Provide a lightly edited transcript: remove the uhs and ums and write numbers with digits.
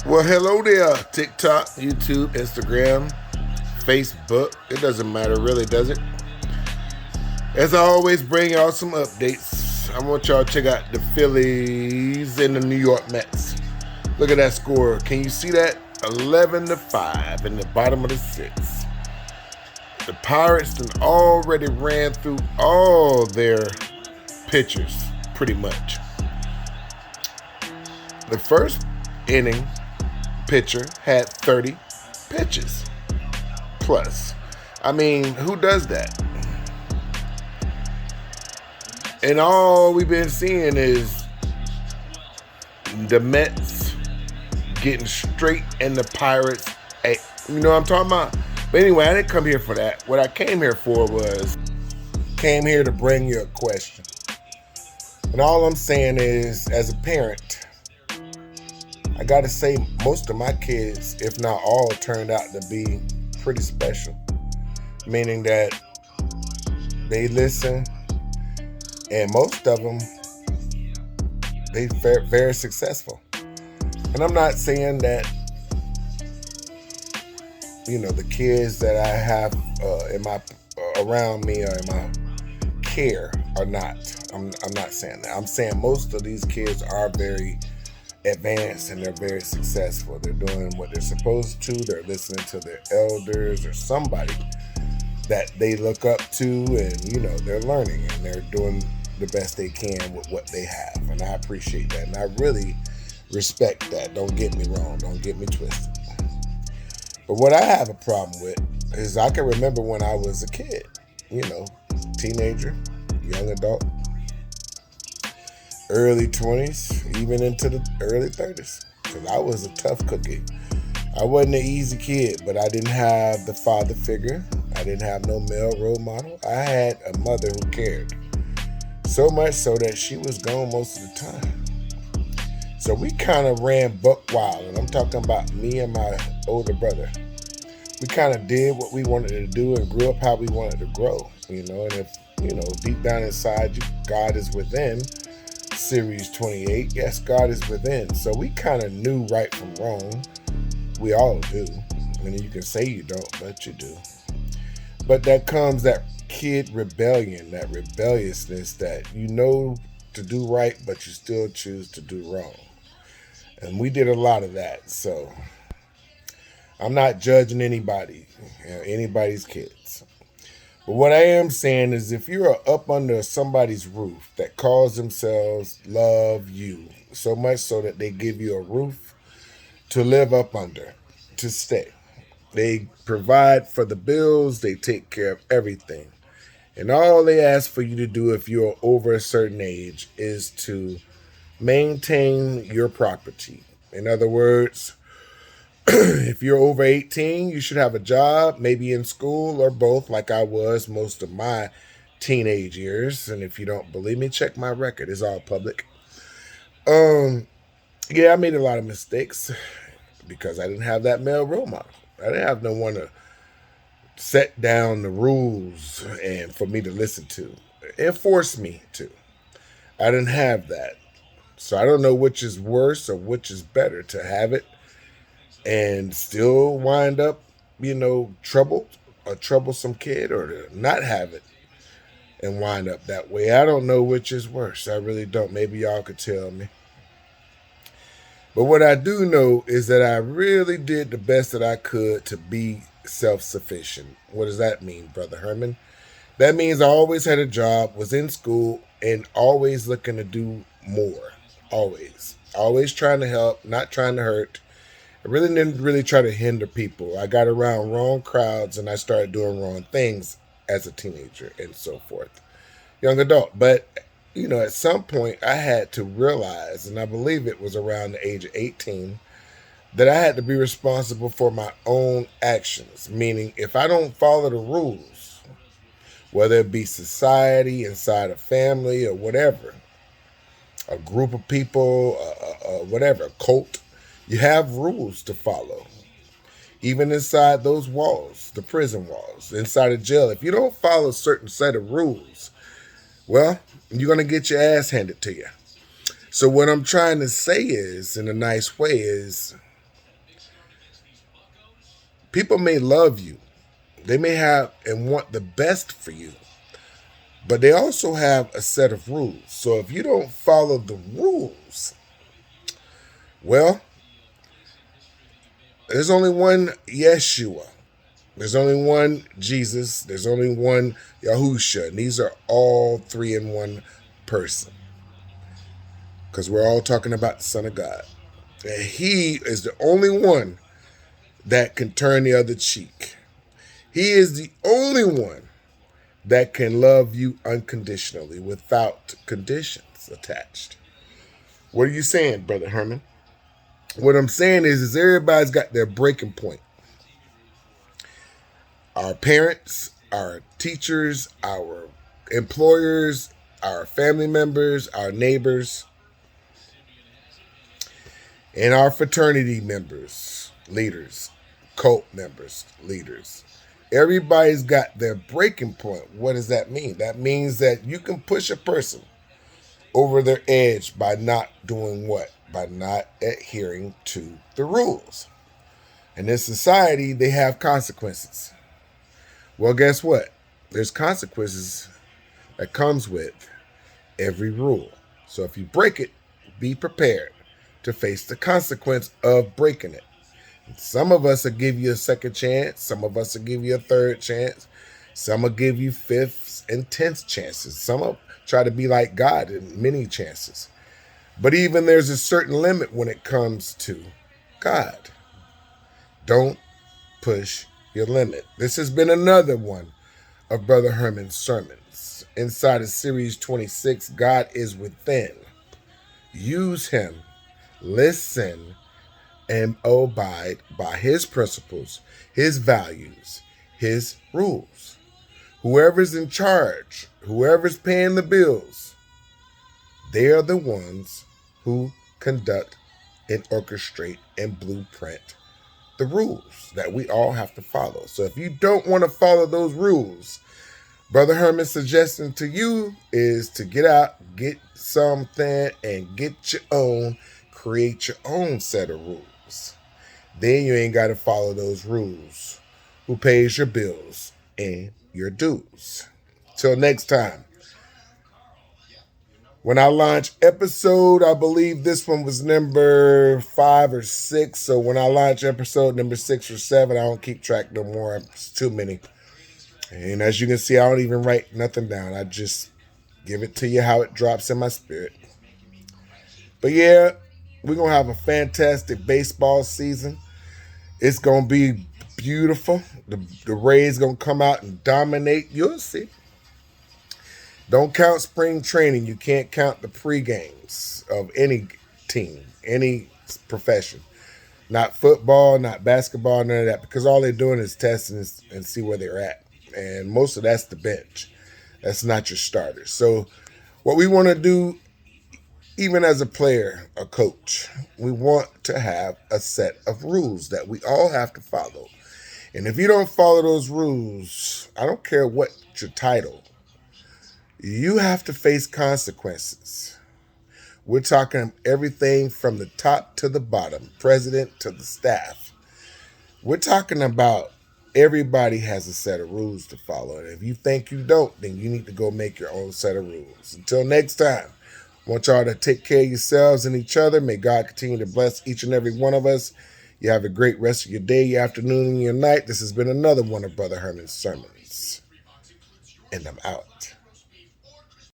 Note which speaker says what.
Speaker 1: Well, hello there, TikTok, YouTube, Instagram, Facebook. It doesn't matter, really, does it? As I always bring y'all some updates, I want y'all to check out the Phillies and the New York Mets. Look at that score. Can you see that? 11-5 in the bottom of the sixth. The Pirates done already ran through all their pitchers, pretty much. The first inning pitcher had 30 pitches plus. I mean, who does that? And all we've been seeing is the Mets getting straight in the Pirates. Hey, you know what I'm talking about? But anyway, I didn't come here for that. What I came here for was, came here to bring you a question. And all I'm saying is, as a parent, I gotta say most of my kids, if not all, turned out to be pretty special. Meaning that they listen, and most of them, they very successful. And I'm not saying that, you know, the kids that I have in my around me or in my care are not. I'm not saying that. I'm saying most of these kids are very advanced and they're very successful. They're doing what they're supposed to. They're listening to their elders or somebody that they look up to, and you know, they're learning and they're doing the best they can with what they have. And I appreciate that, and I really respect that. Don't get me wrong, don't get me twisted. But what I have a problem with is I can remember when I was a kid, you know, teenager, young adult, early 20s, even into the early 30s. Because I was a tough cookie. I wasn't an easy kid, but I didn't have the father figure. I didn't have no male role model. I had a mother who cared. So much so that she was gone most of the time. So we kind of ran buck wild. And I'm talking about me and my older brother. We kind of did what we wanted to do and grew up how we wanted to grow. You know, and if, you know, deep down inside you, God is within. Series 28, yes, God is within. So we kind of knew right from wrong. We all do. I mean, you can say you don't, but you do. But that comes that kid rebellion, that rebelliousness that you know to do right, but you still choose to do wrong. And we did a lot of that. So I'm not judging anybody, anybody's kids. But what I am saying is, if you're up under somebody's roof that calls themselves love you, so much so that they give you a roof to live up under, to stay. They provide for the bills, they take care of everything. And all they ask for you to do if you're over a certain age is to maintain your property. In other words, if you're over 18, you should have a job, maybe in school or both, like I was most of my teenage years. And if you don't believe me, check my record. It's all public. Yeah, I made a lot of mistakes because I didn't have that male role model. I didn't have no one to set down the rules and for me to listen to. It forced me to. I didn't have that. So I don't know which is worse or which is better, to have it and still wind up, you know, troubled, a troublesome kid, or to not have it and wind up that way. I don't know which is worse. I really don't. Maybe y'all could tell me. But what I do know is that I really did the best that I could to be self-sufficient. What does that mean, Brother Herman? That means I always had a job, was in school, and always looking to do more. Always. Always trying to help, not trying to hurt. I really didn't try to hinder people. I got around wrong crowds and I started doing wrong things as a teenager and so forth. Young adult. But, you know, at some point I had to realize, and I believe it was around the age of 18, that I had to be responsible for my own actions. Meaning, if I don't follow the rules, whether it be society, inside a family, or whatever, a group of people, whatever, a cult, you have rules to follow. Even inside those walls, the prison walls, inside a jail, if you don't follow a certain set of rules, well, you're going to get your ass handed to you. So what I'm trying to say is, in a nice way, is People may love you. They may have and want the best for you. But they also have a set of rules. So if you don't follow the rules, well, there's only one Yeshua. There's only one Jesus. There's only one Yahusha. And these are all three in one person. Because we're all talking about the Son of God. And he is the only one that can turn the other cheek. He is the only one that can love you unconditionally without conditions attached. What are you saying, Brother Herman? What I'm saying is everybody's got their breaking point. Our parents, our teachers, our employers, our family members, our neighbors, and our fraternity members, leaders, cult members, leaders. Everybody's got their breaking point. What does that mean? That means that you can push a person over their edge by not doing what? By not adhering to the rules. In this society, they have consequences. Well, guess what? There's consequences that comes with every rule. So if you break it, be prepared to face the consequence of breaking it. Some of us will give you a second chance. Some of us will give you a third chance. Some will give you fifth and 10th chances. Some will try to be like God in many chances. But even there's a certain limit when it comes to God. Don't push your limit. This has been another one of Brother Herman's sermons. Inside of Series 26, God is within. Use him. Listen and abide by his principles, his values, his rules. Whoever's in charge, whoever's paying the bills, they are the ones who conduct and orchestrate and blueprint the rules that we all have to follow. So if you don't want to follow those rules, Brother Herman's suggestion to you is to get out, get something, and get your own, create your own set of rules. Then you ain't got to follow those rules. Who pays your bills and your dues? Till next time. When I launch episode, I believe this one was number 5 or 6. So when I launch episode number 6 or 7, I don't keep track no more. It's too many. And as you can see, I don't even write nothing down. I just give it to you how it drops in my spirit. But yeah, we're going to have a fantastic baseball season. It's going to be beautiful. The Rays going to come out and dominate. You'll see. Don't count spring training. You can't count the pre-games of any team, any profession. Not football, not basketball, none of that. Because all they're doing is testing and see where they're at. And most of that's the bench. That's not your starters. So what we want to do, even as a player, a coach, we want to have a set of rules that we all have to follow. And if you don't follow those rules, I don't care what your title, you have to face consequences. We're talking everything from the top to the bottom, president to the staff. We're talking about everybody has a set of rules to follow. And if you think you don't, then you need to go make your own set of rules. Until next time, I want y'all to take care of yourselves and each other. May God continue to bless each and every one of us. You have a great rest of your day, your afternoon, and your night. This has been another one of Brother Herman's sermons. And I'm out.